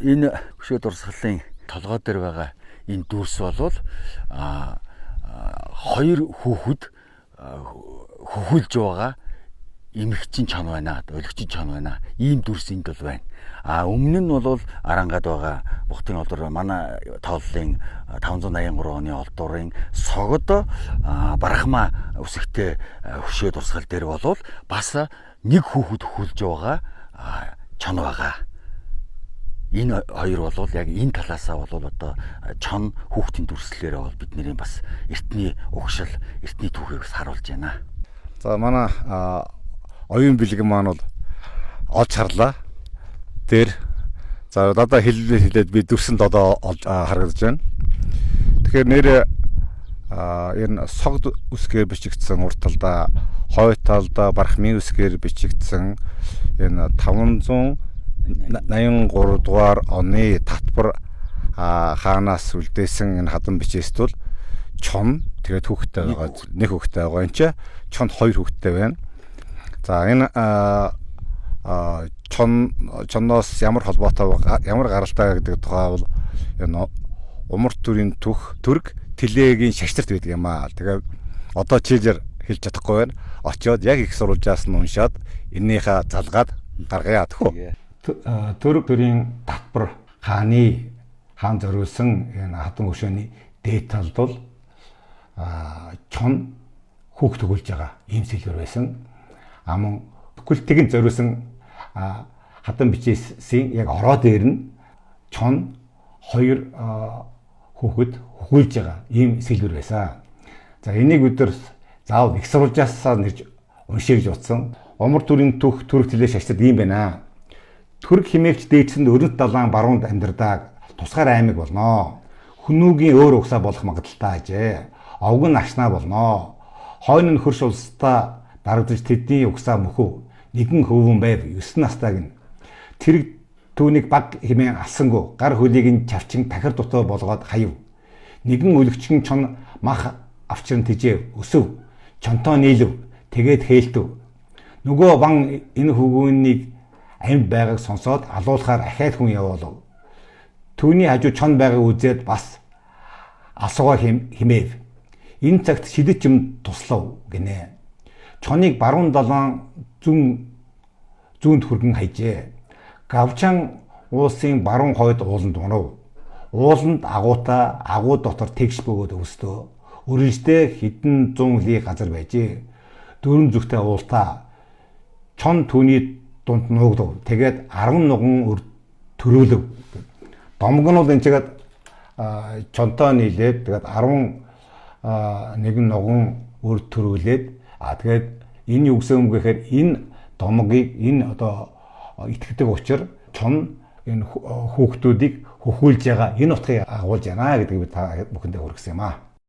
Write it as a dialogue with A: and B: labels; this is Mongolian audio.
A: Энэ хөшөө дурсгалын толгой дээр байгаа энэ дүрс болвол хоёр хүүхэд хөхүүлж байгаа эмэгчин чон байна, өлөгчин чон байна. Ийм дүрс энд бол байна. Өмнө нь бол Арангад байгаа Бухтын олдор манай тооллын 583 оны олдорын согод Барахма үсэгтэй хөшөө дурсгал дээр бол бас нэг хүүхэд хөхүүлж байгаа чон байгаа. Энэ хоёр бол яг энэ талаасаа бол одоо чон хүүхдийн дүрслэлээр бол бидний бас эртний угшил, эртний түүхийг харуулж байна.
B: За манай оюун бэлгэн маань бол олж харлаа. Тэр за одоо хэлээд би дүрсэнд одоо харагдаж байна. Тэгэхээр нэр энэ согд үсгээр бичигдсэн урт талдаа, хойд талдаа Барахмын үсгээр бичигдсэн энэ 583 дугаар оны Татвар хаанаас үлдээсэн энэ хадан бичээс бол чон тэгээд хүүхдтэй байгаа, нэг хүүхдтэй байгаа. Энд чинь чон хоёр хүүхдтэй байна. За энэ чонноос ямар холбоотой ямар гаралтай гэдэг тухай бол энэ умарт төрийн төрг тэлээгийн шашнарт байдаг юм аа. Тэгээд одоо чийлэр хэлж чадахгүй байна. Очоод яг их сурвалжаас нь уншаад эннийхээ залгаад гаргая гэхүү. Төрөг төрийн Татвар хаан зориулсан энэ хатан хөшөөний дээд талд бол чон хүүхд төгөлж байгаа ийм сэлбэр байсан. Амун бүхэлдгийг зориулсан хатан бичээсийн яг ороо дээр нь чон хоёр хүүхэд хөхүүлж байгаа ийм сэлбэр байсан. За энийг бид нар заавал их сурвалжаасаа нэрж уншия гэж утсан. Умар төрийн төрг тэлээ шашнад ийм байна. Төрг химээгч дээдсэнд өрнөт далайн баруунд амьдардаг тусгаар аймаг болно. Хүнүүгийн өөр угсаа болох магадaltaй ажээ. Овг нь ашнаа болно. Хойно нь хөрш улстай дарагдж тэдний угсаа мөхөв. Нэгэн хөвөн байв 9 настайг нь. Тэрэг түүнийг баг химээ алсангүй гар хөлийг нь чавчин тахир дутуу болгоод хаяв. Нэгэн өлөгчгөн чон мах авчран тижээв. Өсөв. Чонтоо нийлв. Тэгээд хээлтэв. Нөгөө ван энэ хөвгүүнийг амьд байгааг сонсоод алуулахаар ахаад хүн явуулав. Түүний хажуу чон байгааг үзээд бас асуугаа химээв. Энэ цагт шидэт юм туслав гинэ. Чоныг баруун далайн зүүнд хүргэн хайжээ. Гавчан уулсын баруун хойд ууланд унав. Ууланд агуу дотор тэгш бөгөөд өстөө. Өрнөжтэй хэдэн 100 ли газар байжээ. Дөрөн зүгтээ уултаа. Чон түүний дунд нуугдав. Тэгээд 10 нуган төрөөлөв. Домог нь бол энэ чигээд чонтоо нийлээд тэгээд 11 нуган төрөөлээд тэгээд энэ юу гэсэн юм гэхээр энэ домогийг энэ одоо итгэдэг учраас чон энэ хүүхдүүдийг хөхүүлж байгаа энэ утгыг агуулж байна гэдгийг би та бүхэндээ хүргэсэн юм аа.